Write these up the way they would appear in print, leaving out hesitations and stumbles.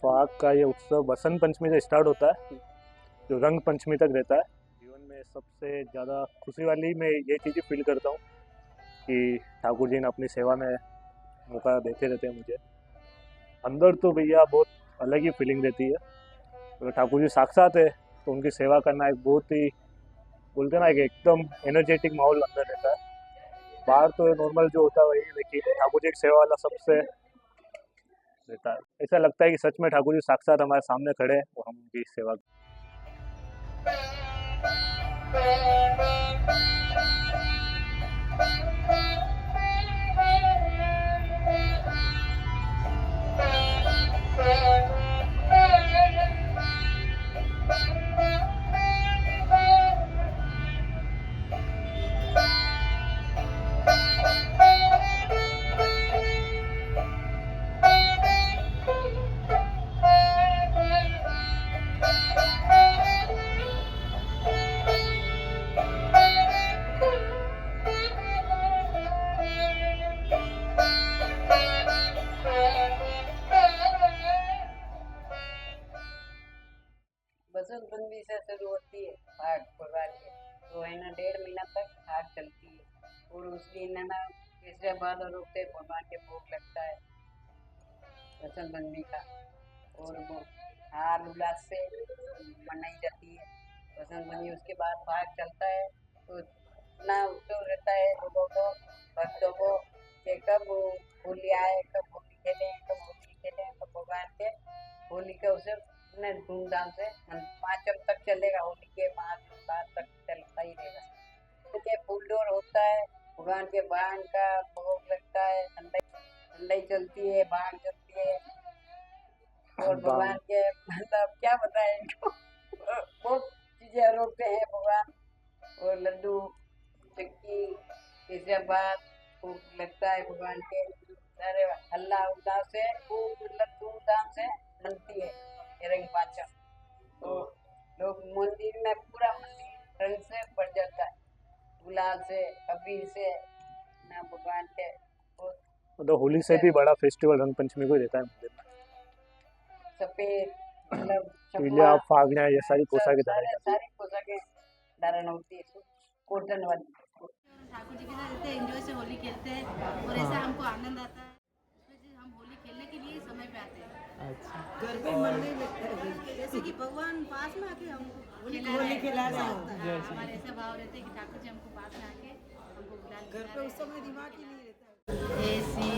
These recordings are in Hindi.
फाग का ये उत्सव बसंत पंचमी से स्टार्ट होता है, जो रंग पंचमी तक रहता है। जीवन में सबसे ज़्यादा खुशी वाली मैं ये चीज़ फील करता हूँ कि ठाकुर जी ने अपनी सेवा में मौका देते रहते हैं मुझे। अंदर तो भैया बहुत अलग ही फीलिंग रहती है। तो ठाकुर जी साक्षात है, तो उनकी सेवा करना एक बहुत ही, बोलते हैं ना, एक एकदम एनर्जेटिक माहौल अंदर रहता है। बाहर तो नॉर्मल जो होता है वही, लेकिन ठाकुर जी की सेवा वाला सबसे रहता है। ऐसा लगता है कि सच में ठाकुर जी साक्षात हमारे सामने खड़े हैं और हम उनकी सेवा। बसंत पंचमी से शुरू होती है फाग भगवान के, तो है ना 1.5 महीना तक फाग चलती है। और उस दिन है ना तीसरे बाद और उगते भगवान के भोग लगता है बसंत पंचमी का। और वो हार उल्लास से मनाई जाती है बसंत पंचमी। उसके बाद फाग चलता है तो इतना उत्सव रहता है लोगों को, भक्तों को, कि कब होली आए, कब होली खेलें, कब होली खेलें। तो भगवान के होली का उत्सव इतने धूमधाम से 5 तक चलेगा। होली के 5 दिन बाद तक चलता ही रहेगा। के फूलडोर होता है, भगवान के बाण का भोग लगता है, ठंडाई चलती है, बाण चलती है। और भगवान के मतलब क्या बताएं इनको, बहुत चीजें रोकते हैं भगवान। और लड्डू चक्की इसके बाद भोग लगता है भगवान के। सारे हल्ला उल्लास से खूब मतलब धूमधाम से मनती है ये रंग पाचम। तो लोग मंदिर में, पूरा मंदिर रंग से भर जाता है, गुलाल से, अबीर से ना भगवान के। तो होली से भी बड़ा फेस्टिवल रंग पंचमी को ही रहता है मंदिर में। सफेद मतलब पीलिया चकमा फागना ये सारी सब पोशाकें धारण जाती है। सारी पोशाकें धारण होती है कॉटन वाली। ठाकुर जी के साथ इतने एंजॉय से होली खेलते हैं और ऐसा हमको आनंद आता है। इसमें हम होली खेलने के लिए समय पे आते हैं। अच्छा, घर पे मन नहीं लगता है, जैसे कि भगवान पास में आके हमको होली खिला रहे हैं। हमारे ऐसा भाव रहता है कि ठाकुर जी हमको पास में आके हमको बुला घर पे उस समय दिमाग ही नहीं रहता है। ऐसी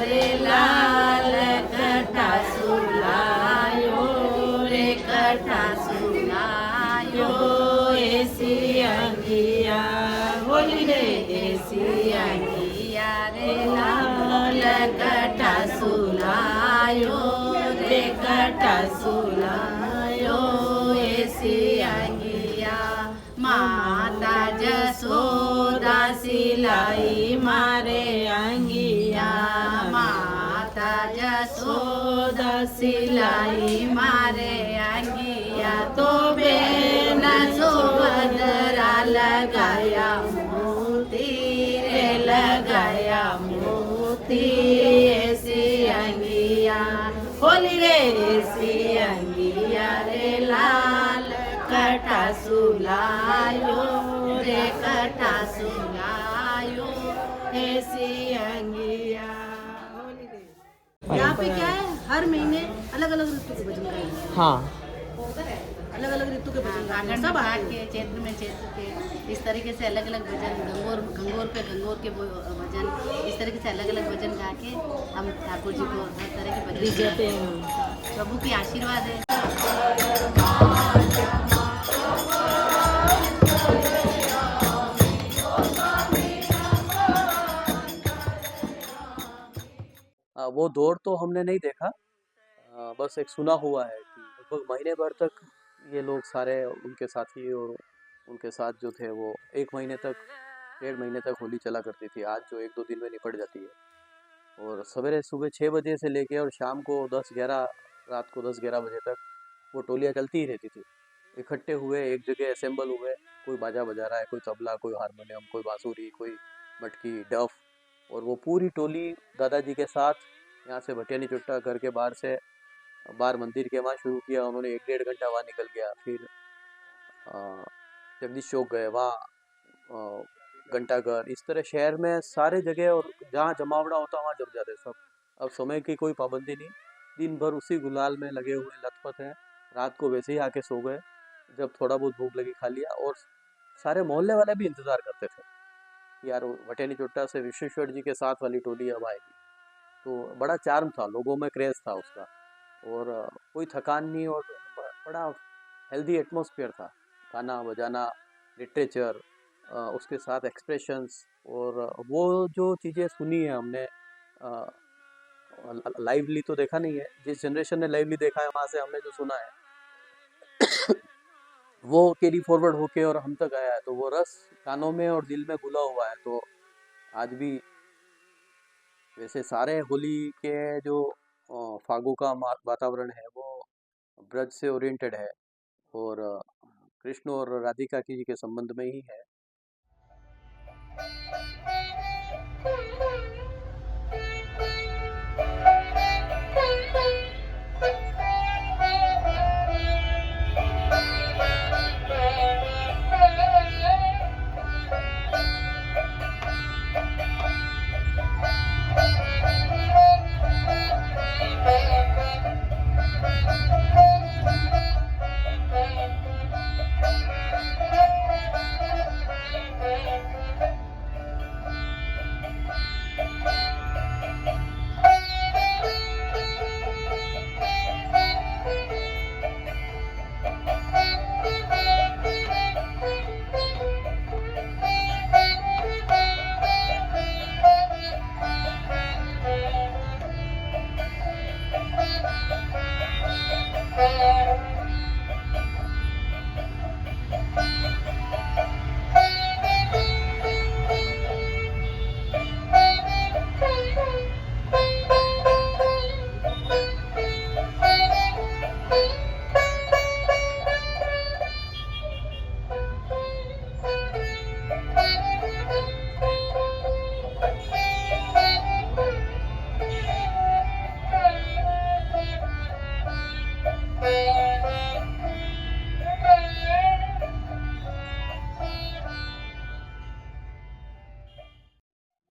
रे लाल कटा सुलायो रे कटा सुलायो, ऐसी अंगिया होली रे, ऐसी अंगिया रे लाल कटा सुलायो रे कटा सुलायो, ऐसी अंगिया माता जसोदा सिलाई मारे अंगिया, माता जसोदा सिलाई मारे अंगिया। तो बेना सुभद्रा लगाया मोती रे, लगाया मोती, ऐसी अंगिया होली रे, ऐसी अंगिया रे लाल कटा सुलायो रे कटा सुलायो, ऐसी अंगिया होली रे। यहाँ पे क्या है, हर महीने अलग अलग ऋतु के भजन गाएंगे। हाँ, अलग अलग ऋतु के भजन गाएंगे सब आके, चैत्र में चैत्र के, इस तरीके से अलग अलग भजन, गंगोर पे गंगोर के भजन, इस तरीके से अलग अलग भजन गा के हम ठाकुर जी को हर तरह के भजन गाते हैं। प्रभु की आशीर्वाद है। वो दौर तो हमने नहीं देखा, बस एक सुना हुआ है कि लगभग महीने भर तक ये लोग सारे उनके साथी और उनके साथ जो थे वो 1 महीने तक, 1.5 महीने तक होली चला करती थी। आज जो 1-2 दिन में निपट जाती है। और सवेरे सुबह 6 बजे से लेके और शाम को 10-11, रात को 10-11 बजे तक वो टोलियाँ चलती ही रहती थी। इकट्ठे हुए, एक जगह असेंबल हुए, कोई बाजा बजा रहा है, कोई तबला, कोई हारमोनियम, कोई बांसुरी, कोई मटकी, डफ, और वो पूरी टोली दादाजी के साथ यहाँ से भटियानी चुट्टा घर के बाहर से बाहर मंदिर के वहाँ शुरू किया उन्होंने, 1 डेढ़ घंटा वहाँ निकल गया। फिर जगदीश चौक गए, वहाँ घंटाघर, इस तरह शहर में सारे जगह, और जहाँ जमावड़ा होता वहाँ जम जाते सब। अब समय की कोई पाबंदी नहीं, दिन भर उसी गुलाल में लगे हुए लथपथ हैं। रात को वैसे ही आके सो गए, जब थोड़ा बहुत भूख लगी खा लिया। और सारे मोहल्ले वाले भी इंतज़ार करते थे कि यार वटेनी चोट्टा से विश्वेश्वर जी के साथ वाली टोली अब आएगी। तो बड़ा चार्म था, लोगों में क्रेज़ था उसका, और कोई थकान नहीं, और बड़ा हेल्दी एटमॉस्फेयर था। गाना बजाना, लिटरेचर, उसके साथ एक्सप्रेशंस, और वो जो चीज़ें सुनी है हमने, लाइवली तो देखा नहीं है, जिस जनरेशन ने लाइवली देखा है वहाँ से हमने जो सुना है वो कैरी फॉरवर्ड होके और हम तक आया है। तो वो रस कानों में और दिल में घुला हुआ है। तो आज भी वैसे सारे होली के जो फागु का वातावरण है वो ब्रज से ओरिएंटेड है, और कृष्ण और राधिका की जी के संबंध में ही है।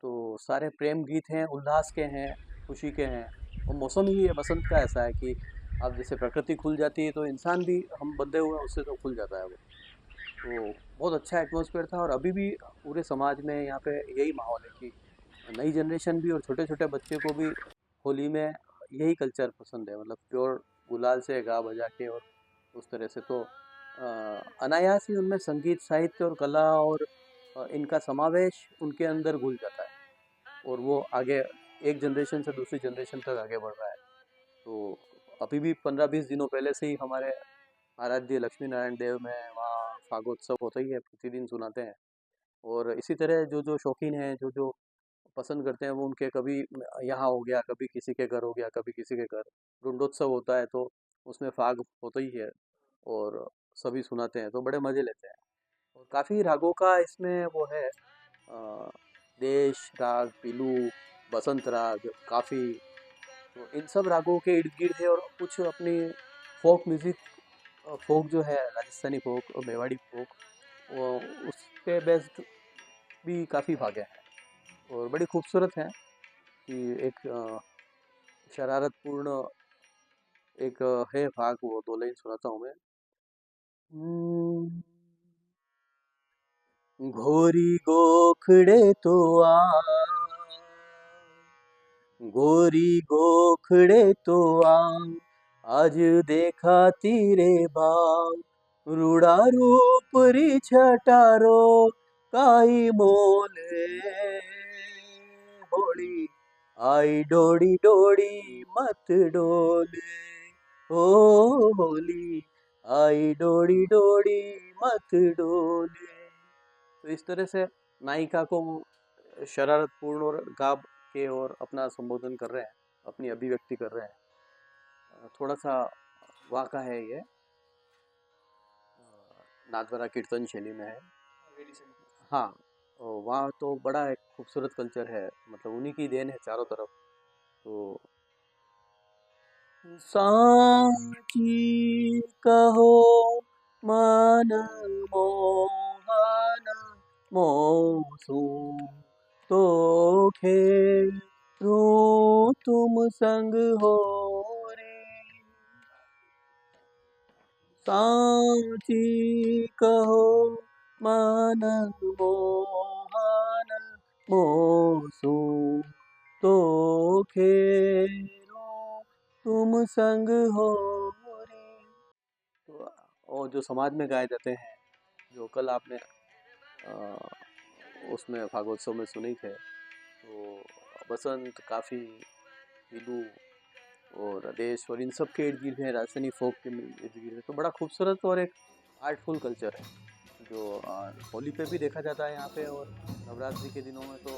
तो सारे प्रेम गीत हैं, उल्लास के हैं, खुशी के हैं। और मौसम ही है बसंत का ऐसा है कि अब जैसे प्रकृति खुल जाती है तो इंसान भी, हम बंधे हुए हैं उससे तो खुल जाता है वो। तो बहुत अच्छा एटमॉस्फेयर था, और अभी भी पूरे समाज में यहाँ पे यही माहौल है कि नई जनरेशन भी और छोटे छोटे बच्चे को भी होली में यही कल्चर पसंद है, मतलब प्योर गुलाल से गा बजा के और उस तरह से। तो अनायास ही उनमें संगीत, साहित्य और कला और इनका समावेश उनके अंदर घुल जाता है, और वो आगे एक जनरेशन से दूसरी जनरेशन तक आगे बढ़ रहा है। तो अभी भी 15-20 दिनों पहले से ही हमारे आराध्य लक्ष्मी नारायण देव में वहाँ फागोत्सव होता ही है, प्रतिदिन सुनाते हैं। और इसी तरह जो जो शौकीन हैं, जो जो पसंद करते हैं, वो उनके कभी यहाँ हो गया, कभी किसी के घर हो गया, कभी किसी के घर रुंडोत्सव होता है तो उसमें फाग होता ही है, और सभी सुनाते हैं तो बड़े मज़े लेते हैं। और काफ़ी रागों का इसमें वो है, अ, देश राग, पीलू, बसंत राग, काफ़ी। तो इन सब रागों के इर्द गिर्द है, और कुछ अपनी फोक म्यूज़िक, फोक जो है राजस्थानी फोक और मेवाड़ी फोक, वो उस पे बेस्ड भी काफ़ी भागे हैं, और बड़ी खूबसूरत है कि एक शरारतपूर्ण एक है भाग, वो 2 लाइन सुनाता हूँ मैं। घोरी गोखड़े तो आ, गोरी गोखड़े तो आ, आज देखा तीरे बाग, रूड़ा रूप री छटारो, काई मोले होली आई डोड़ी डोड़ी मत डोले, ओ होली आई डोड़ी डोड़ी मत डोले। तो इस तरह से नायिका को शरारतपूर्ण और गाब के और अपना संबोधन कर रहे हैं, अपनी अभिव्यक्ति कर रहे हैं। थोड़ा सा वाका है ये, नाथद्वारा कीर्तन शैली में है। हाँ, वहाँ तो बड़ा एक खूबसूरत कल्चर है, मतलब उन्हीं की देन है चारों तरफ। तो साची कहो मन मोहन मोसू तो खेरू तुम संग हो रे। साची कहो मन मोहन मोसू तो खेरू तुम संग हो रे। तो और जो समाज में गाए जाते हैं, जो कल आपने उसमें फागोत्सव में सुनी थे, तो बसंत काफ़ी हिलू और देश और इन सब के इर्द गिर्द है, राजस्थानी फोक के इर्द गिर्द है। तो बड़ा खूबसूरत और एक आर्टफुल कल्चर है जो होली पे भी देखा जाता है यहाँ पे, और नवरात्रि के दिनों में तो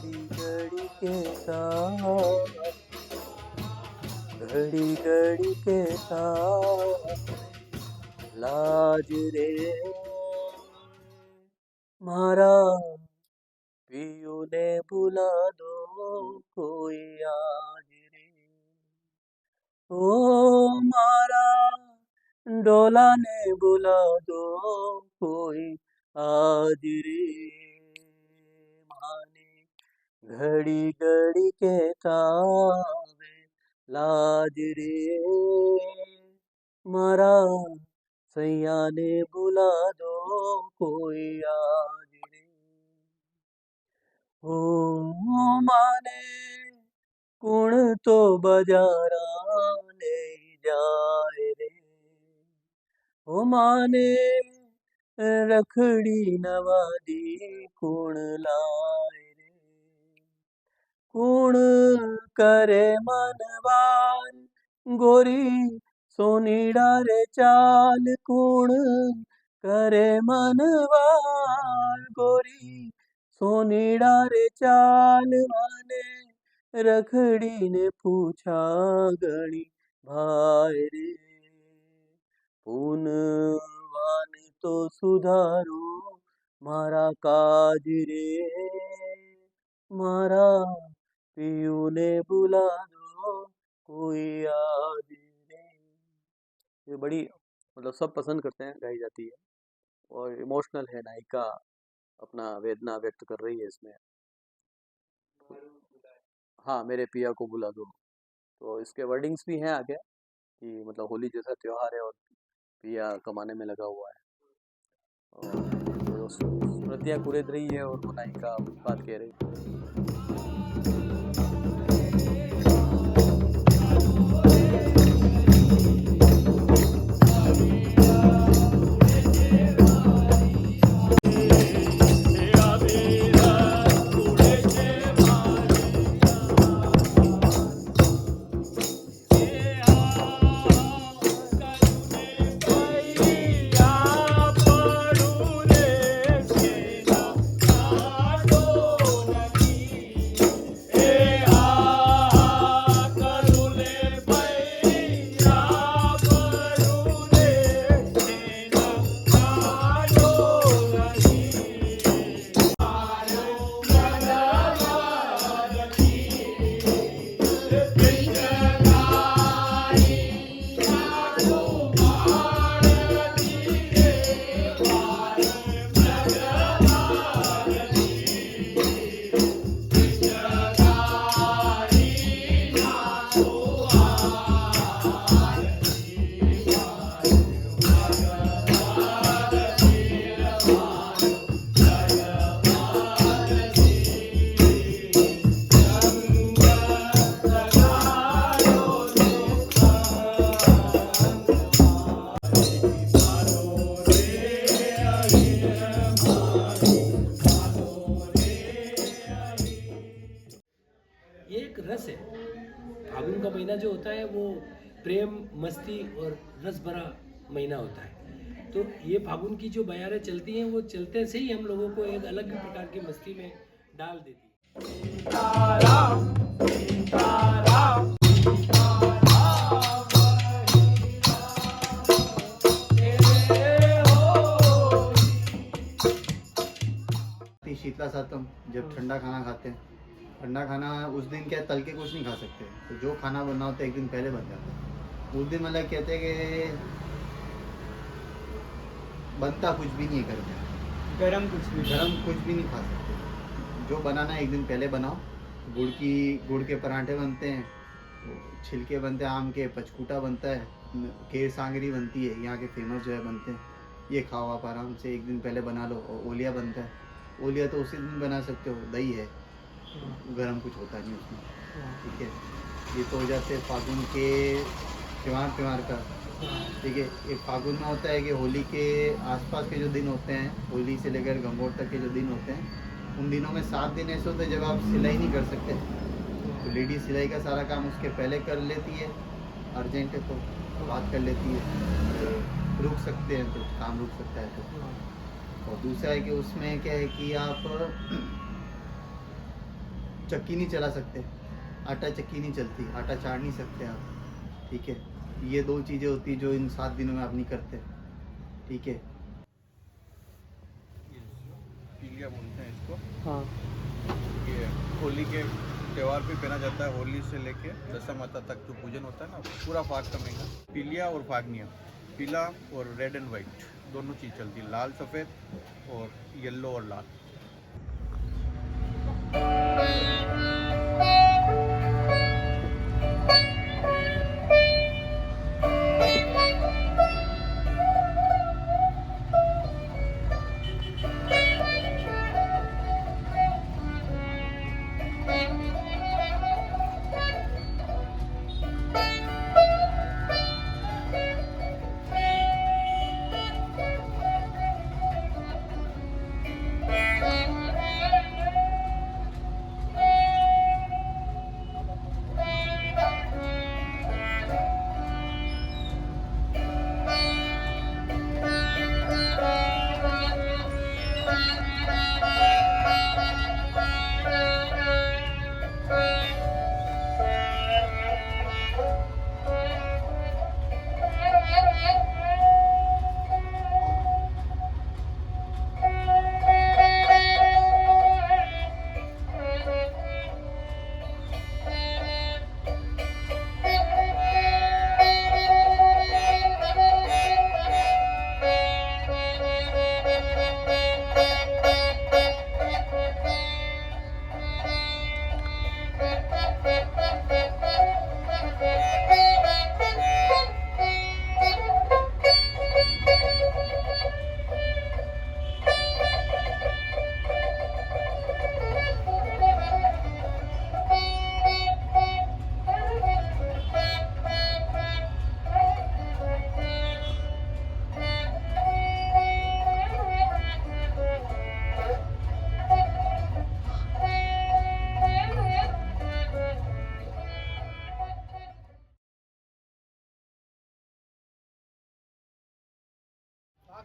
घड़ी के साथ घड़ी घड़ी के साथ लाज रे मारा पियू ने बुला दो कोई आज रे। ओ मारा डोला ने बुला दो कोई आज रे। माने घड़ी घड़ी के तावे लाज रे मारा सैया ने बुला दो कोई आज रे। ओ माने कुण तो बजारा ले जाए रे। ओ माने रखड़ी नवादी कुण लाए रे। कुण करे मनवार गोरी सोनीड़ा रे चाल। कुण करे मनवार गोरी सोनीड़ा रे चाल। माने रखड़ी ने पूछा गणी भाई रे। पूनवान तो सुधारो मारा काज रे मारा पियू ने बुला दो कोई आज रे। ये बड़ी मतलब सब पसंद करते हैं, गाई जाती है और इमोशनल है। नायिका अपना वेदना व्यक्त कर रही है इसमें। हाँ, मेरे पिया को बुला दो, तो इसके वर्डिंग्स भी हैं आगे कि मतलब होली जैसा त्योहार है और पिया कमाने में लगा हुआ है, और स्मृतियाँ कुरेद रही है और वो नायिका बात कह रही है। ये एक रस है। फागुन का महीना जो होता है वो प्रेम, मस्ती और रस भरा महीना होता है। तो ये फागुन की जो बयारें चलती हैं वो चलते से ही हम लोगों को एक अलग प्रकार की मस्ती में डाल देती है। शीतला सातम जब ठंडा खाना खाते हैं ठंडा खाना उस दिन क्या तल के कुछ नहीं खा सकते, तो जो खाना बनना होता है एक दिन पहले बन जाता है। उस दिन मतलब कहते हैं कि बनता कुछ भी नहीं है घर में, गरम कुछ भी नहीं खा सकते। जो बनाना है एक दिन पहले बनाओ। गुड़ के पराठे बनते हैं, छिलके बनते हैं, आम के पचकूटा बनता है, केर सांगरी बनती है, यहाँ के फेमस जो है बनते हैं। ये खाओ आप आराम से, एक दिन पहले बना लो। और ओलिया बनता है, ओलिया तो उसी दिन बना सकते हो, दही है, गरम कुछ होता नहीं उसमें, ठीक है। ये तो हो जाते फागुन के त्योहार का, ठीक है। ये फागुन में होता है कि होली के आसपास के जो दिन होते हैं, होली से लेकर गंगोर तक के जो दिन होते हैं, उन दिनों में 7 दिन ऐसे होते हैं जब आप सिलाई नहीं कर सकते, तो लेडी सिलाई का सारा काम उसके पहले कर लेती है, अर्जेंट है तो बात कर लेती है, रुक सकते हैं तो काम रुक सकता है तो। और दूसरा है कि उसमें क्या है कि आप चक्की नहीं चला सकते, आटा चक्की नहीं चलती, आटा चाड़ नहीं सकते आप, ठीक है। ये 2 चीज़ें होती जो इन 7 दिनों में आप नहीं करते, ठीक है। पीलिया बोलते हैं इसको। हाँ। ये होली के त्यौहार पे पहना जाता है। होली से लेके दशा माता तक जो पूजन होता है ना, पूरा फाग का महीना। पीलिया और फागनिया, पीला और रेड एंड वाइट दोनों चीज़ चलती है, लाल सफ़ेद और येलो और लाल।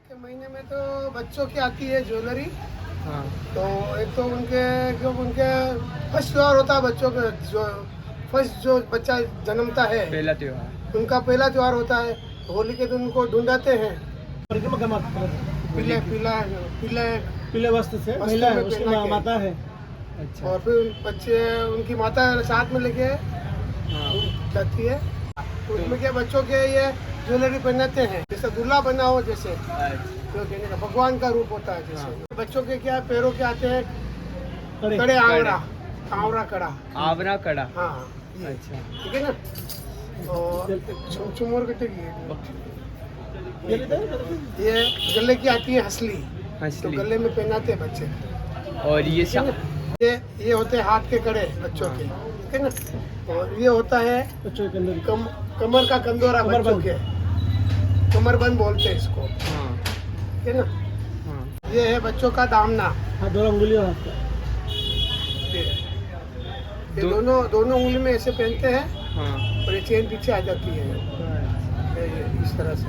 के महीने में तो बच्चों की आती है ज्वेलरी। हाँ। तो एक तो उनके फर्स्ट त्योहार होता है बच्चों के, जो फर्स्ट जो बच्चा जन्मता है पहला त्योहार, उनका पहला त्योहार होता है। होली के दिन उनको ढूंढाते हैं पीले वस्त्र से, महिला है उसकी माता है। अच्छा। और फिर बच्चे उनकी माता साथ में लेके जाती है। उसमें क्या बच्चों के ये ज्वेलरी पहनाते हैं, जैसे दूल्हा बना हो, जैसे जो कहने का भगवान का रूप होता है जैसे। बच्चों के क्या पैरों के आते हैं कड़े, आवरा कड़ा। हाँ, अच्छा, ठीक है ना। और चुमोर कटे की ये गले की आती है हसली, तो गले में पहनाते हैं बच्चे। और ये होते हैं हाथ के कड़े बच्चों के, ठीक है ना। और ये होता है कमर का कंदोरा बच्चों के, कमरबंद बोलते हैं इसको, ठीक है ना। ये है बच्चों का दामना, ये दोनों उंगली में ऐसे पहनते हैं। और ये चेन पीछे आ जाती है ये इस तरह से,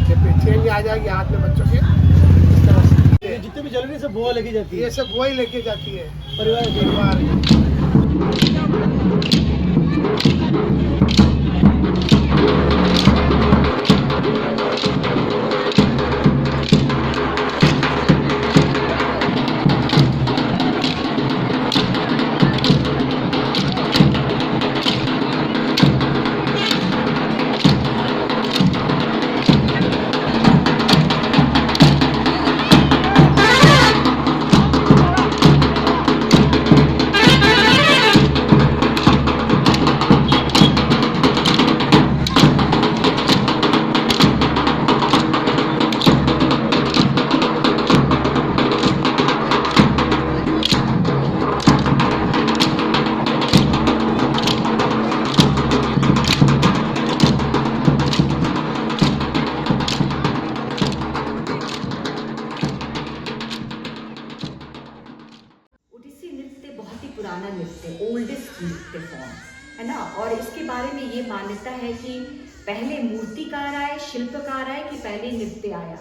ये चेन आ जाएगी हाथ में बच्चों के इस तरह से। जितने भी ज्वेलरी सब बुआ लेके जाती है, ये सब बुआ ही लेके जाती है परिवार। पुराना नृत्य, ओल्डेस्ट नृत्य फॉर्म है ना। और इसके बारे में ये मान्यता है कि पहले मूर्तिकार आए, शिल्पकार आए कि पहले नृत्य आया।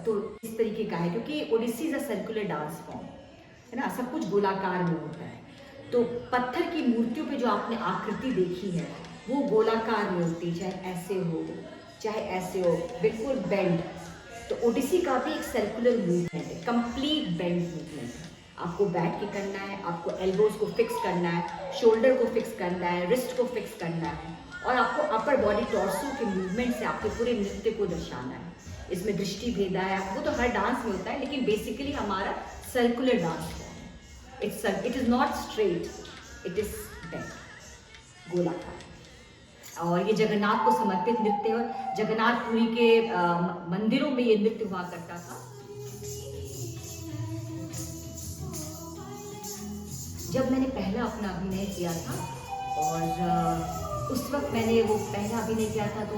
तो इस तरीके का है क्योंकि Odissi is a circular dance form है ना, सब कुछ गोलाकार में होता है। तो पत्थर की मूर्तियों पे जो आपने आकृति देखी है वो गोलाकार में होती है, चाहे ऐसे हो चाहे ऐसे हो, बिल्कुल बेंड। तो ओडिसी का भी एक सर्कुलर मूवमेंट है, कंप्लीट बेंड मूवमेंट है। आपको बैठ के करना है, आपको एल्बोज को फिक्स करना है, शोल्डर को फिक्स करना है, रिस्ट को फिक्स करना है, और आपको अपर बॉडी टॉर्सो के मूवमेंट से आपके पूरे नृत्य को दर्शाना है। इसमें दृष्टि भेद है, वो तो हर डांस में होता है, लेकिन बेसिकली हमारा सर्कुलर डांस फॉर्म है। It is not straight, it is bend, गोलाकार। और ये जगन्नाथ को समर्पित नृत्य है। जगन्नाथपुरी के मंदिरों में ये नृत्य हुआ करता था। जब मैंने पहला अपना अभिनय किया था और उस वक्त मैंने वो पहला अभिनय किया था, तो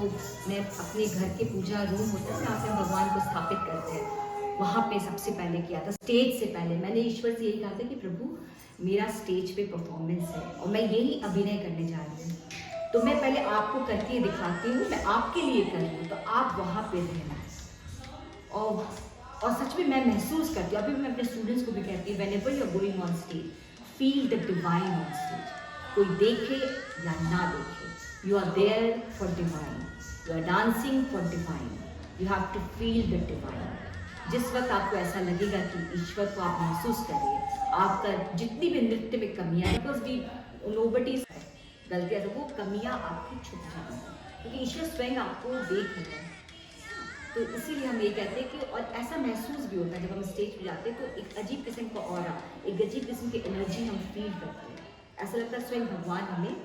मैं अपने घर के पूजा रूम होता है जहाँ पे हम भगवान को स्थापित करते हैं, वहाँ पे सबसे पहले किया था। स्टेज से पहले मैंने ईश्वर से यही कहा था कि प्रभु मेरा स्टेज पे परफॉर्मेंस है और मैं यही अभिनय करने जा रही हूँ, तो मैं पहले आपको करके दिखाती हूँ, मैं आपके लिए कर रही हूँ, तो आप वहाँ पे रहना। और सच में मैं महसूस करती हूँ, अभी मैं अपने स्टूडेंट्स को भी कहती हूँ, whenever you are going on stage, feel the divine on stage. कोई देखे या ना देखे, you are there for divine, you are dancing for divine, you have to feel the divine. जिस वक्त आपको ऐसा लगेगा कि ईश्वर को आप महसूस करिए, आपका जितनी भी नृत्य में कमियाँ हैं, बिकॉज वी नोबडी गलतियाँ, तो वो कमियाँ आपकी छुप जाएंगी क्योंकि ईश्वर स्वयं आपको देख रहे हैं। तो इसीलिए हम ये कहते हैं कि, और ऐसा महसूस भी होता है जब हम स्टेज पे जाते हैं, तो एक अजीब किस्म का ऑरा, एक अजीब किस्म की एनर्जी हम फील करते हैं। ऐसा लगता है स्वयं भगवान हमें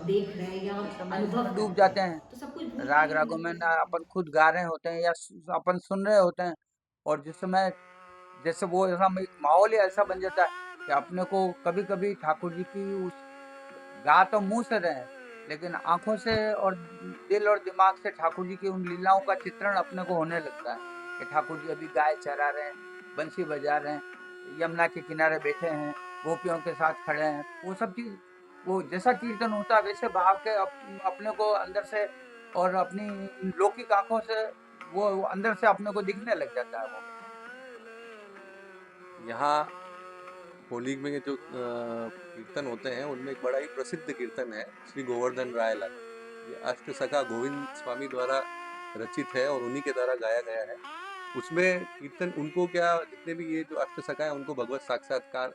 देख रहे हैं या अनुभव डूब जाते हैं तो सब कुछ राग रागों में ना, अपन खुद गा रहे होते हैं या अपन सुन रहे होते हैं, और जिस समय जैसे वो ऐसा माहौल ही ऐसा बन जाता है कि अपने को कभी कभी ठाकुर जी की उस गा तो मुंह से रहे हैं, लेकिन आंखों से और दिल और दिमाग से ठाकुर जी की उन लीलाओं का चित्रण अपने को होने लगता है कि ठाकुर जी अभी गाय चरा रहे हैं, बंसी बजा रहे हैं, यमुना के किनारे बैठे हैं, गोपियों के साथ खड़े हैं। वो सब चीज़, वो जैसा कीर्तन होता है वैसे भाव के अपने को अंदर से और अपनी लौकिक आंखों से वो अंदर से अपने को दिखने लग जाता है। वो यहाँ होली में जो कीर्तन होते हैं उनमें एक बड़ा ही प्रसिद्ध कीर्तन है श्री गोवर्धन राय लाल। ये अष्ट सखा गोविंद स्वामी द्वारा रचित है और उन्हीं के द्वारा गाया गया है। उसमें कीर्तन उनको क्या, जितने भी ये जो अष्ट सखा है उनको भगवत साक्षात्कार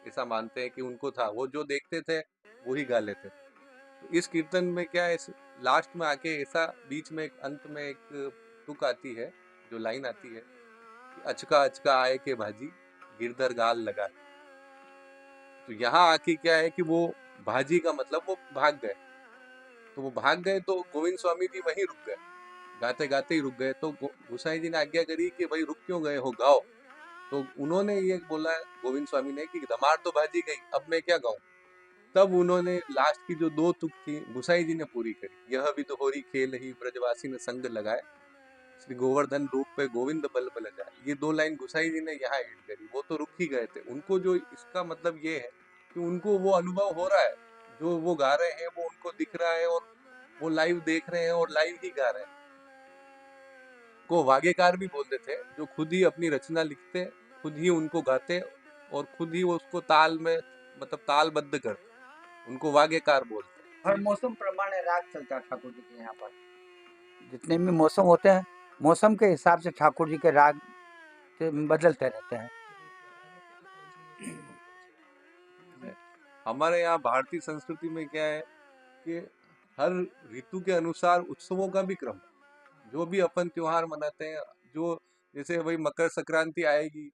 ऐसा मानते हैं कि उनको था, वो जो देखते थे वो ही गा लेते। तो इस कीर्तन में क्या है, लास्ट में आके ऐसा बीच में एक अंत में एक तुक आती है, जो लाइन आती है कि अचका अचका आए के भाजी गिरधर गाल लगा। तो यहाँ आके क्या है कि वो भाजी का मतलब वो भाग गए, तो वो भाग गए तो गोविंद स्वामी जी वहीं रुक गए, गाते गाते ही रुक गए। तो गोसाई जी ने आज्ञा करी कि भाई रुक क्यों गए हो, गाओ। तो उन्होंने ये बोला गोविंद स्वामी ने कि धमार तो भाजी गई, अब मैं क्या गाऊं। तब उन्होंने लास्ट की जो दो तुक थी गोसाई जी ने पूरी करी, यह भी तो होरी खेल ही ब्रजवासी ने संग लगाए, श्री गोवर्धन रूप पे गोविंद बल बल जाए। ये दो लाइन गोसाई जी ने यहाँ ऐड करी। वो तो रुक ही गए थे, उनको जो इसका मतलब ये है कि उनको वो अनुभव हो रहा है, जो वो गा रहे हैं वो उनको दिख रहा है और वो लाइव देख रहे हैं और लाइव ही गा रहे हैं। को वाग्यकार भी बोलते थे, जो खुद ही अपनी रचना लिखते, खुद ही उनको गाते और खुद ही वो उसको ताल में मतलब तालबद्ध करते, उनको वाग्यकार बोलते। हर मौसम प्रमाणे राग चलता है ठाकुर जी के यहाँ पर। जितने भी मौसम होते हैं, मौसम के हिसाब से ठाकुर जी के राग बदलते रहते हैं। हमारे यहाँ भारतीय संस्कृति में क्या है कि हर ऋतु के अनुसार उत्सवों का भी क्रम, जो भी अपन त्योहार मनाते हैं, जो जैसे वही मकर संक्रांति आएगी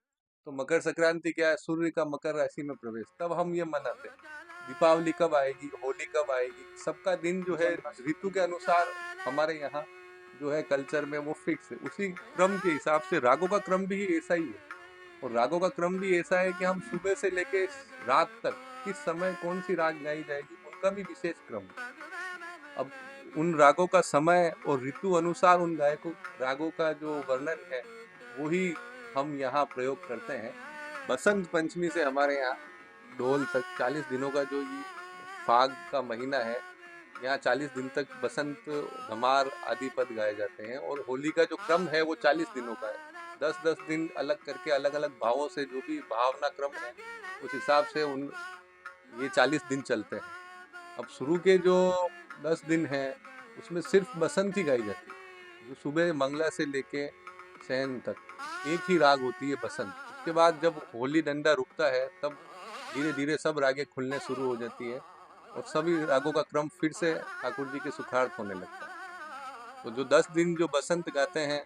तो मकर संक्रांति क्या है, सूर्य का मकर राशि में प्रवेश, तब हम ये मनाते हैं। दीपावली कब आएगी, होली कब आएगी, सबका दिन जो है ऋतु के अनुसार हमारे यहाँ जो है कल्चर में वो फिक्स है। उसी क्रम के हिसाब से रागों का क्रम भी ऐसा ही है, और रागों का क्रम भी ऐसा है कि हम सुबह से लेके रात तक किस समय कौन सी राग गाई जाएगी उनका भी विशेष क्रम है। अब उन रागों का समय और ऋतु अनुसार उन गायकों रागों का जो वर्णन है वही हम यहाँ प्रयोग करते हैं। बसंत पंचमी से हमारे यहाँ डोल तक 40 दिनों का जो ये फाग का महीना है, यहाँ 40 दिन तक बसंत, धमार आदि पद गाए जाते हैं। और होली का जो क्रम है वो 40 दिनों का है। 10-10 दिन अलग करके अलग अलग भावों से जो भी भावना क्रम है उस हिसाब से ये 40 दिन चलते हैं। अब शुरू के जो 10 दिन हैं उसमें सिर्फ बसंत ही गाई जाती है। जो सुबह मंगला से लेके शयन तक एक ही राग होती है, बसंत। उसके बाद जब होली डंडा रुकता है तब धीरे धीरे सब रागें खुलने शुरू हो जाती है और सभी रागों का क्रम फिर से ठाकुर जी के सुखार्थ होने लगता है। तो जो 10 दिन जो बसंत गाते हैं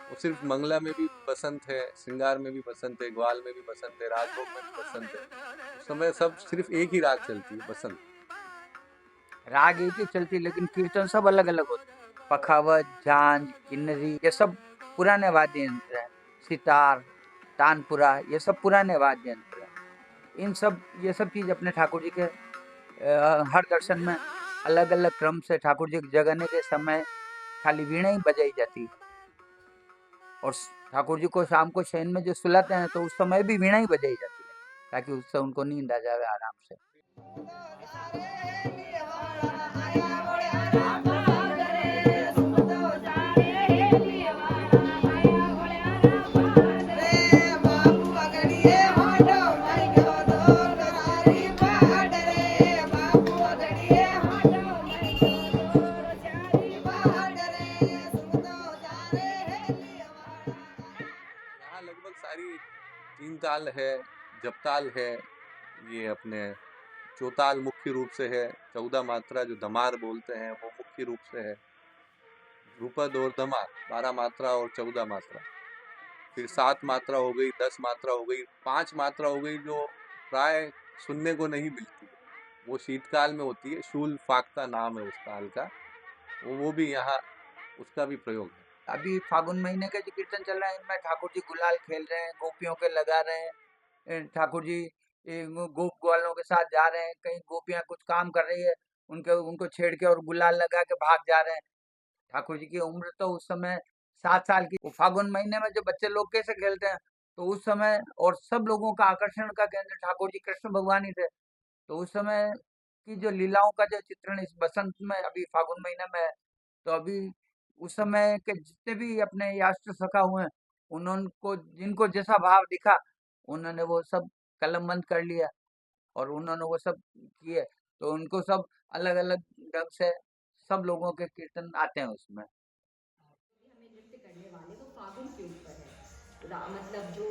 वो सिर्फ मंगला में भी बसंत है, श्रृंगार में भी बसंत है, ग्वाल में भी बसंत है, राजभोग में भी बसंत है। उस समय सब सिर्फ एक ही राग चलती है, बसंत। राग एक ही चलती है लेकिन कीर्तन सब अलग अलग होते हैं। पखावत, झांझ, किन्नरी, ये सब पुराने वाद्य यंत्र हैं। सितार, तानपुरा, ये सब पुराने वाद्य यंत्र हैं। ये सब चीज़ अपने ठाकुर जी के हर दर्शन में अलग अलग क्रम से ठाकुर जी जगाने के समय खाली वीणा ही बजाई जाती। और ठाकुर जी को शाम को शयन में जो सुलाते हैं तो उस समय भी वीणा ही बजाई जाती है ताकि उससे उनको नींद आ जाए आराम से। लगभग सारी 3 ताल है, जपताल है, ये अपने चौताल मुख्य रूप से है, 14 मात्रा जो धमार बोलते हैं वो मुख्य रूप से है, ध्रुपद और धमार 12 मात्रा और 14 मात्रा, फिर 7 मात्रा हो गई, 10 मात्रा हो गई, 5 मात्रा हो गई जो प्राय सुनने को नहीं मिलती, वो शीतकाल में होती है। शूल फाक्ता नाम है उस ताल का, वो भी यहाँ उसका भी प्रयोग है। अभी फागुन महीने के जो कीर्तन चल रहे हैं इनमें ठाकुर जी गुलाल खेल रहे हैं, गोपियों के लगा रहे हैं। ठाकुर जी गोप ग्वालों के साथ जा रहे हैं, कहीं गोपियां कुछ काम कर रही है उनको छेड़ के और गुलाल लगा के भाग जा रहे हैं। ठाकुर जी की उम्र तो उस समय 7 साल की। फागुन महीने में जो बच्चे लोग कैसे खेलते हैं तो उस समय और सब लोगों का आकर्षण का केंद्र ठाकुर जी कृष्ण भगवान ही थे। तो उस समय की जो लीलाओं का जो चित्रण इस बसंत में अभी फागुन महीने में है, तो अभी उस समय के जितने भी अपने यास्त्र सखा हुए हैं उनको जिनको जैसा भाव दिखा उन्होंने वो सब कलमबंद कर लिया और उन्होंने वो सब किए। तो उनको सब अलग अलग ढंग से सब लोगों के कीर्तन आते हैं उसमें। हमें नृत्य करने वाले वो फागुन के ऊपर है, मतलब जो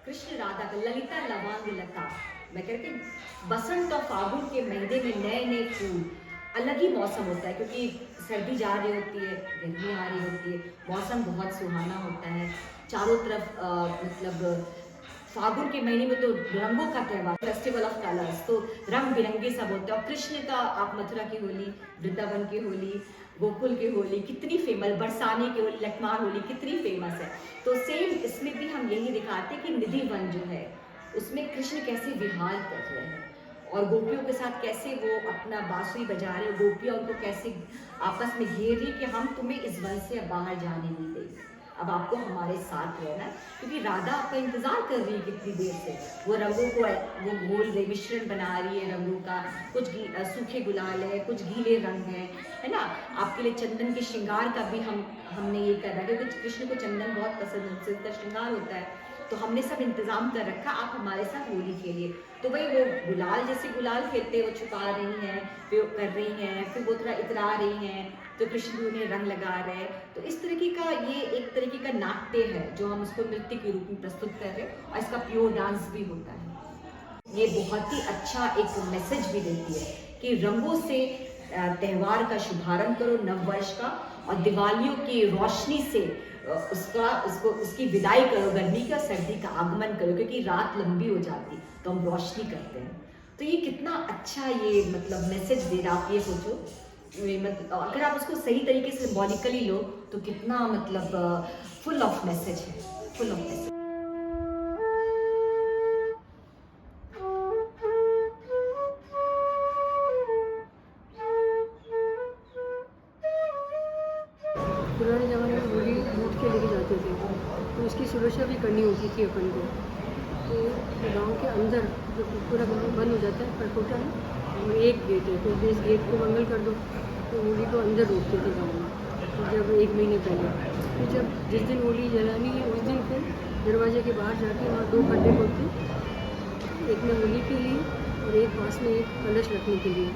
कृष्ण राधा का ललिता लवांग लता, मैं कहती हूँ बसंत और फागुन के महीने में नए नए फूल, अलग ही मौसम होता है क्योंकि सर्दी जा रही होती है, गर्मी आ रही होती है, मौसम बहुत सुहाना होता है चारों तरफ। मतलब फागुन के महीने में तो रंगों का त्यौहार, फेस्टिवल ऑफ कलर्स, तो रंग बिरंगे सब होते हैं। और कृष्ण का आप मथुरा की होली, वृंदावन की होली, गोकुल की होली कितनी फेमस, बरसाने की होली, लखमार होली कितनी फेमस है। तो सेम इसमें भी हम यही दिखाते हैं कि निधि वन जो है उसमें कृष्ण कैसे विहार कर रहे हैं और गोपियों के साथ कैसे वो अपना बांसुरी बजा रहे, गोपियाँ उनको कैसे आपस में घेर रही कि हम तुम्हें इस वन से बाहर जाने नहीं देंगे, अब आपको हमारे साथ रहना है। क्योंकि राधा आपका इंतजार कर रही है कितनी देर से, वो रंगों को वो घोल रही, मिश्रण बना रही है रंगों का, कुछ सूखे गुलाल है, कुछ गीले रंग है ना। आपके लिए चंदन के श्रृंगार का भी हमने ये करा है क्योंकि कृष्ण को चंदन बहुत पसंद है, उसका श्रृंगार होता है, तो हमने सब इंतजाम कर रखा आप हमारे साथ होली खेलिए। तो वही वो गुलाल जैसे गुलाल खेलते हैं, वो छुपा रही हैं, फिर कर रही हैं, फिर वो थोड़ा इतरा रही हैं, तो कृष्ण भी उन्हें रंग लगा रहे हैं। तो इस तरीके का ये एक तरीके का नाट्य है जो हम इसको नृत्य के रूप में प्रस्तुत कर रहे हैं और इसका प्योर डांस भी होता है। ये बहुत ही अच्छा एक मैसेज भी देती है कि रंगों से त्यौहार का शुभारंभ करो नव वर्ष का, और दिवालियों की रोशनी से उसकी विदाई करो, गर्मी का सर्दी का आगमन करो, क्योंकि रात लंबी हो जाती तो हम रोशनी करते हैं। तो ये कितना अच्छा ये मतलब मैसेज दे रहा, आप ये सोचो, अगर आप उसको सही तरीके से सिंबॉलिकली लो तो कितना मतलब फुल ऑफ मैसेज है, फुल ऑफ मैसेज। पुराने ज़माने में होली लूट के लेके जाते थे तो उसकी सुरक्षा भी करनी होती थी अपन को। तो गांव के अंदर जो पूरा गांव बंद हो जाता है परकोटा में, और एक गेट है, तो इस गेट को मंगल कर दो, तो होली को अंदर रोकते थे गाँव में। तो जब 1 महीने पहले, फिर जब जिस दिन होली जलानी है उस दिन फिर दरवाजे के बाहर जाके वहाँ 2 खड्डे खोदते, एक में होली के लिए और एक पास में एक कलश रखने के लिए।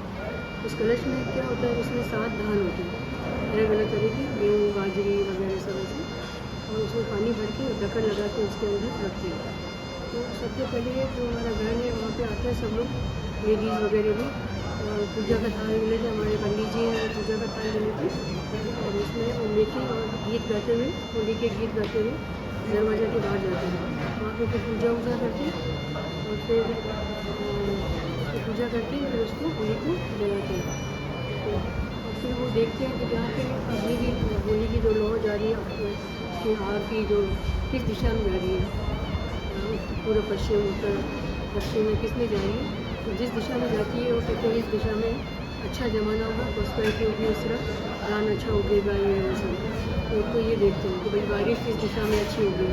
उस कलश में क्या होता है, उसमें 7 धान होते हैं अलग अलग तरह की, गेहूँ बाजरी वगैरह सब ऐसे, और उसमें पानी भर के ढक्कन लगा के उसके अंदर रखते हैं। तो सबसे पहले जो हमारा घर है वहाँ पे आते हैं सब लोग, लेडीज़ वगैरह भी, और पूजा का थाल ले लेते, हमारे पंडित जी हैं वो पूजा का थाल ले लेते, और उसमें वो लेके और गीत गाते हुए, होली के गीत गाते हुए दरवाजा के बाहर जाते हैं। वहाँ पे फिर पूजा वूजा करके और फिर पूजा करके फिर उसको होली को जलाते हैं। तो और फिर वो देखते हैं कि जहाँ पे अभी भी होली की जो लौ जा रही है, उसकी आग की जो किस दिशा में जा रही है, पूरा पश्चिम उत्तर दक्षिण में किसने जा रही है, तो जिस दिशा में जाती है वो कहते हैं इस दिशा में अच्छा जमाना होगा, प्रॉस्पेरिटी होगी, उस तरफ धान अच्छा उगेगा, ये वो सब। तो ये देखते हैं कि भाई बारिश किस दिशा में अच्छी होगी।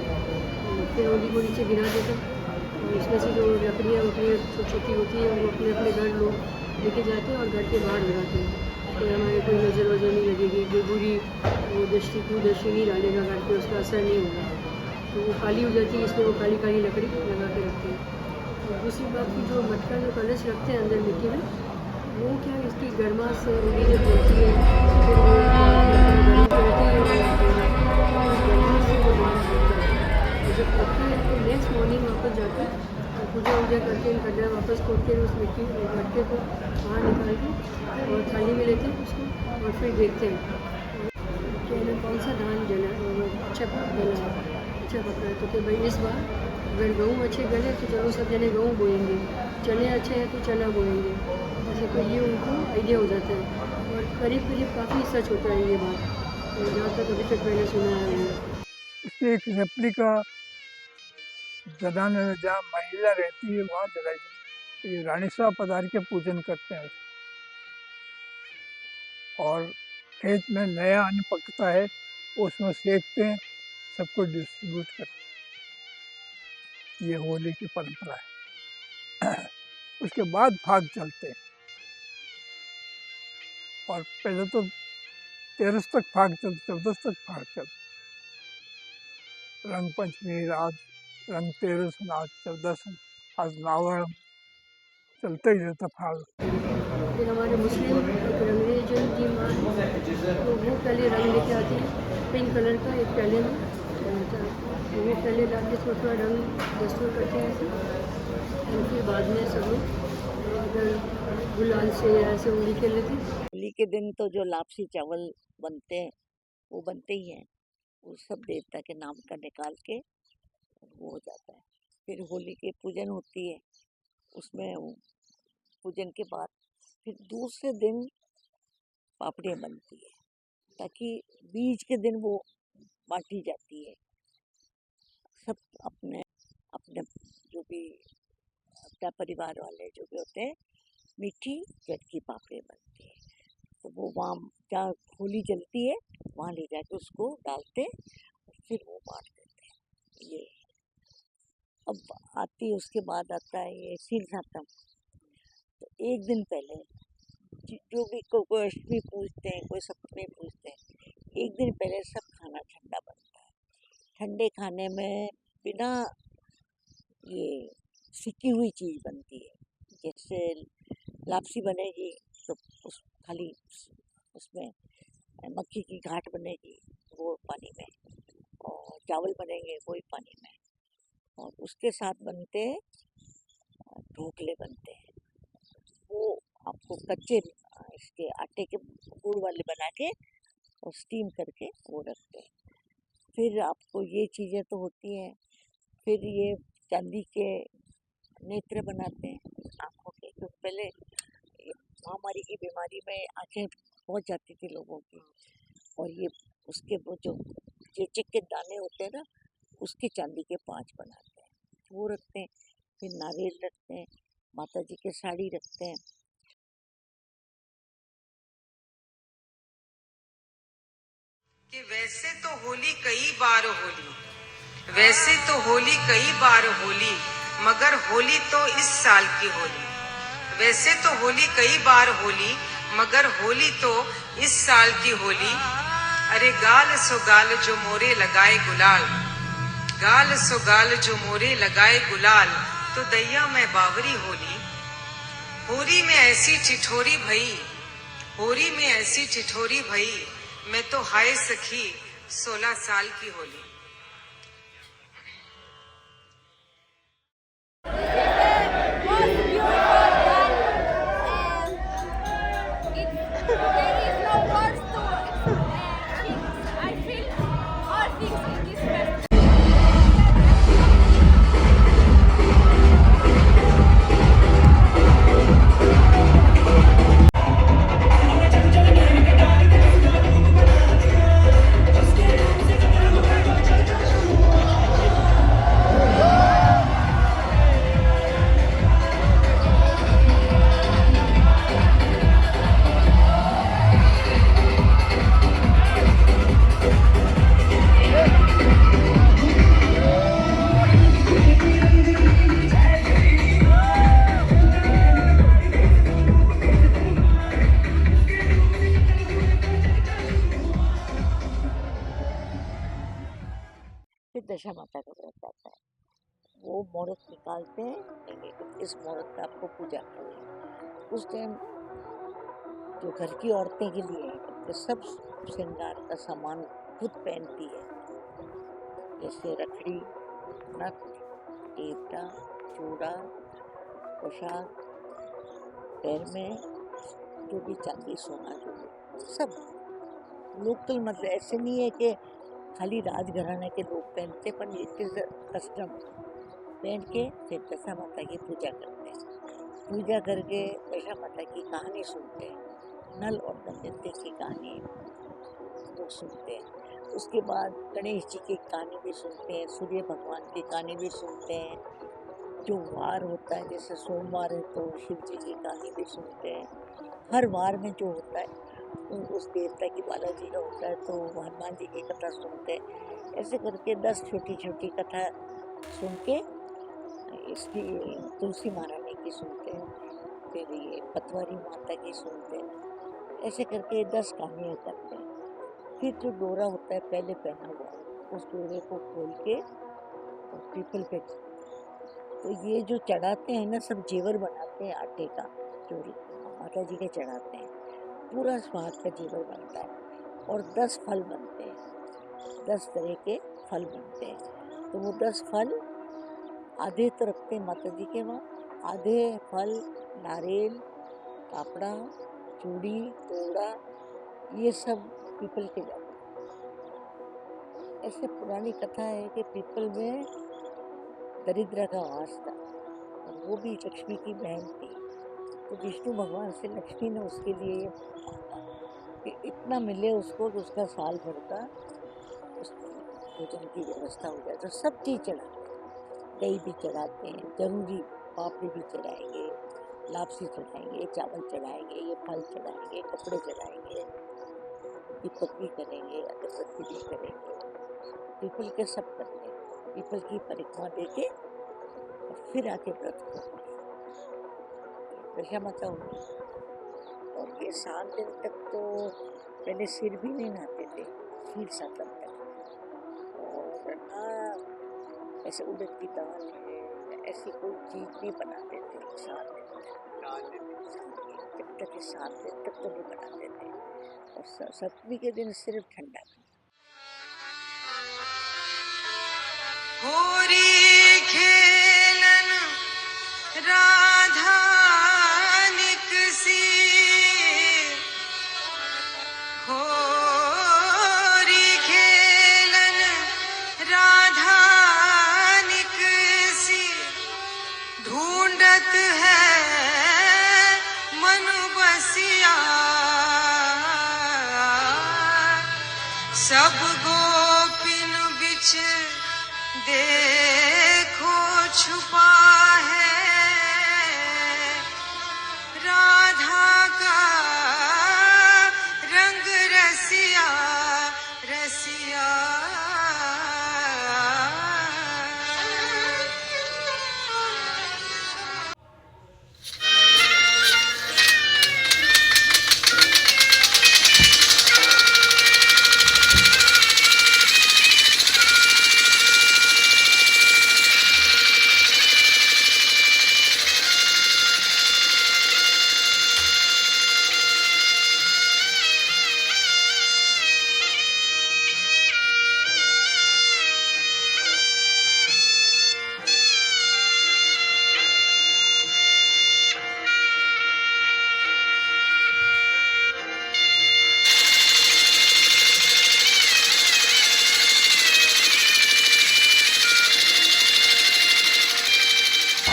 फिर होली को नीचे गिरा देते हैं, और उसमें से जो लकड़ियाँ छोटी छोटी होती है वो अपने अपने घर लोग लेके जाते हैं और घर के बाहर लगाते हैं कि हमारे कोई नज़र वजर नहीं लगेगी, कोई बुरी वो दृष्टि कुदृष्टि नहीं डालेगा घर पे, उसका असर नहीं होगा। तो वो काली हो जाती है, इसलिए वो काली काली लकड़ी लगा के रखते हैं। और दूसरी बात की जो मटका जो कलश रखते हैं अंदर मिट्टी में, वो क्या है, इसकी गर्मा से होली जब होती है फिर वो गर्म करती है, उस गर्मा से वो बाहर होता है। जब पकता है तो नेक्स्ट मॉर्निंग वापस जाकर पूजा वूजा करके खड्डा वापस खोद के उस मिट्टी मटके को बाहर निकाल के और थाली में लेते हैं उसको, और फिर देखते हैं कि हमें कौन सा धान जला अच्छा गला है, अच्छा पकड़ा है। तो कि भाई इस बार अगर गेहूँ अच्छे गले तो चलो सब जने गेहूँ बोएंगे, चने अच्छे हैं तो चना बोएंगे, ऐसे तो ये उनको आइडिया हो जाता है। और करीब करीब काफ़ी सच होता है ये बात, तो जहाँ तक अभी तक मैंने सुना है। उसकी एक रेप्लिका जलाने में जहाँ महिला रहती है वहाँ जलाई जाती है। ये रानी साहब पधार के पूजन करते हैं, और खेत में नया अन्न पकता है उसमें सेकते हैं, सबको डिस्ट्रीब्यूट करते हैं। ये होली की परंपरा है। उसके बाद फाग चलते हैं, और पहले तो 13 तक फाग चलते, 14 तक फाग चलते, रंग पंचमी, आज रंग 13, आज 14, आज नावड़, चलते ही रहता फाग। फिर हमारे मुस्लिम रंगरेज की माँ तो वो पहले रंग लेके आती है पिंक कलर का एक प्याले में, तो वो पहले ला के उसको थोड़ा रंग दस्तूर करते हैं ऐसे, और फिर बाद में सब लोग अगर गुलाल से ऐसे होली खेल लेते हैं। होली के दिन तो जो लापसी चावल बनते हैं वो बनते ही हैं, वो सब देवता के नाम का निकाल के वो हो जाता है। फिर होली की पूजन होती है, उसमें पूजन के बाद फिर दूसरे दिन पापड़ियाँ बनती है, ताकि बीज के दिन वो बांटी जाती है। सब अपने अपने जो भी अपना परिवार वाले जो भी होते हैं, मीठी चटकी पापड़ियाँ बनती है, तो वो वहाँ जहाँ होली जलती है वहाँ ले जाके उसको डालते और फिर वो बांट देते हैं। ये अब आती है, उसके बाद आता है ये सील सातम। तो एक दिन पहले जो भी कोई अष्टमी पूजते हैं, कोई सप्तमी पूजते हैं, एक दिन पहले सब खाना ठंडा बनता है। ठंडे खाने में बिना ये सिकी हुई चीज़ बनती है, जैसे लापसी बनेगी तो खाली उसमें मक्की की घाट बनेगी वो पानी में, और चावल बनेंगे वही पानी में, और उसके साथ बनते हैं ढोकले बनते हैं। वो आपको कच्चे इसके आटे के गुड़ वाले बना के और स्टीम करके वो रखते हैं। फिर आपको ये चीज़ें तो होती हैं, फिर ये चांदी के नेत्र बनाते हैं आँखों के, तो पहले महामारी की बीमारी में आँखें पहुँच जाती थी लोगों की, और ये उसके वो जो चेचक के दाने होते हैं ना, उसके चांदी के 5 बनाते हैं, वो रखते हैं। फिर नारियल रखते हैं, माता जी के साड़ी रखते हैं। कि वैसे तो होली कई बार होली, वैसे तो होली कई बार होली, मगर होली तो इस साल की होली। वैसे तो होली कई बार होली, मगर होली तो इस साल की होली। अरे गाल सो गाल जो मोरे लगाए गुलाल, गाल सो गाल जो मोरे लगाए गुलाल, तो दैया मैं बावरी होली। होरी में ऐसी ठिठोरी भई, होरी में ऐसी ठिठोरी भई, मैं तो हाय सखी 16 साल की होली। फिर दशा माता का व्रत आता है। वो मुहूर्त निकालते हैं, इस मुहूर्त का आपको पूजा करनी है। उस टाइम जो घर की औरतें के लिए तो सब श्रृंगार का सामान खुद पहनती है, जैसे रखड़ी, नथ, टेपटा, चूड़ा, पोशाक, पैर में जो भी चांदी सोना जो भी सब लोकल, मतलब ऐसे नहीं है कि खाली राजघराने के लोग पहनते, पर इट इज कस्टम। पहन के फिर दशा माता की पूजा करते हैं। पूजा करके दशा माता की कहानी सुनते हैं, नल और दमयंती की कहानी वो सुनते हैं। उसके बाद गणेश जी की कहानी भी सुनते हैं, सूर्य भगवान की कहानी भी सुनते हैं। जो वार होता है, जैसे सोमवार है तो शिव जी की कहानी भी सुनते हैं। हर वार में जो होता है उस देवता की, बालाजी का होता है तो हनुमान जी की कथा सुनते हैं। ऐसे करके 10 छोटी छोटी कथा सुन के इसकी तुलसी महारानी की सुनते हैं, फिर ये पतवारी माता की सुनते हैं। ऐसे करके 10 कहानियाँ करते हैं। फिर जो डोरा होता है पहले पहना हुआ, उस डोरे को खोल के और पीपल पे, तो ये जो चढ़ाते हैं ना, सब जेवर बनाते हैं आटे का, जो माता जी के चढ़ाते हैं। पूरा स्वाद का जेवर बनता है और 10 फल बनते हैं, 10 तरह के फल बनते हैं। तो वो 10 फल आधे तो रखते हैं माता जी के वहाँ, आधे फल नारियल, पापड़ा, चूड़ी, तोड़ा, ये सब पीपल के जाते हैं। ऐसे पुरानी कथा है कि पीपल में दरिद्र का वास था और वो भी लक्ष्मी की बहन थी। तो विष्णु भगवान से लक्ष्मी ने उसके लिए मांगा कि इतना मिले उसको कि उसका साल भर का भोजन की व्यवस्था हो जाए। तो सब चीज़ चढ़ाते हैं, दही भी चढ़ाते हैं, जरूरी पापड़ी भी चढ़ाएंगे, लापसी चढ़ाएंगे, चावल चढ़ाएंगे, ये फल चढ़ाएंगे, कपड़े चढ़ाएंगे, दीपक भी करेंगे, अगरबत्ती भी करेंगे, पीपल के सब करते हैं। पीपल की परिक्रमा देके और फिर आके व्रत करते हैं। दशा माता होगी और ये 7 दिन तक तो पहले सिर भी नहीं नहाते थे, फिर 7 दिन तक, और ना ऐसे उड़द की दाल है, ऐसी कोई चीज़ नहीं बनाते थे 7 दिन तक। जब तक 7 दिन तक तो नहीं बनाते थे। और 7वीं के दिन सिर्फ ठंडा। होरी खेलन राधा निकसी, होरी खेलन राधा निकसी, ढूंढत है मन बसिया, सब गोपिन बिच देखो छुपा है, राधा का रंग रसिया रसिया।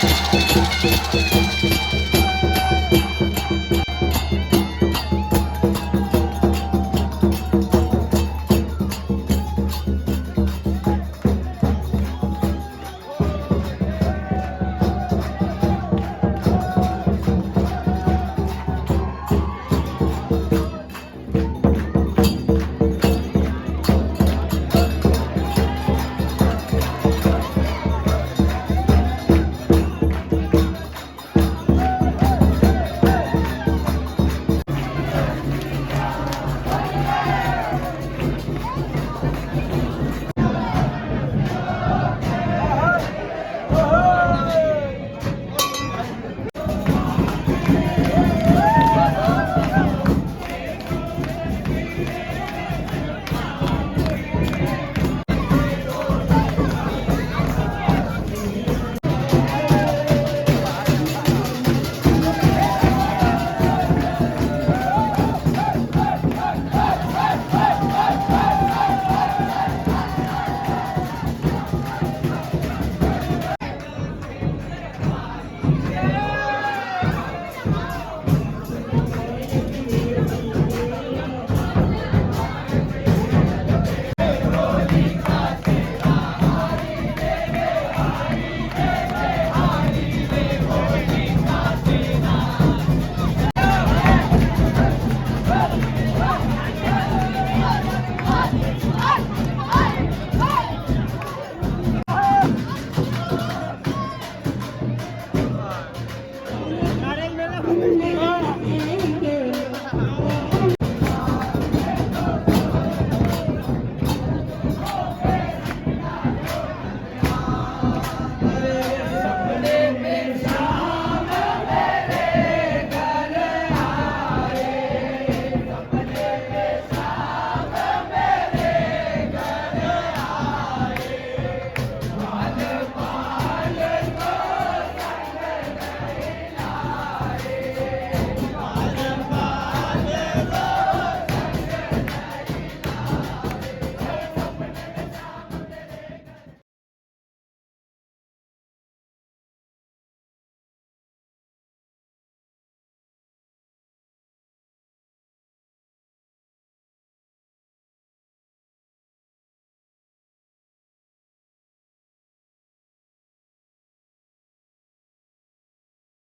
है।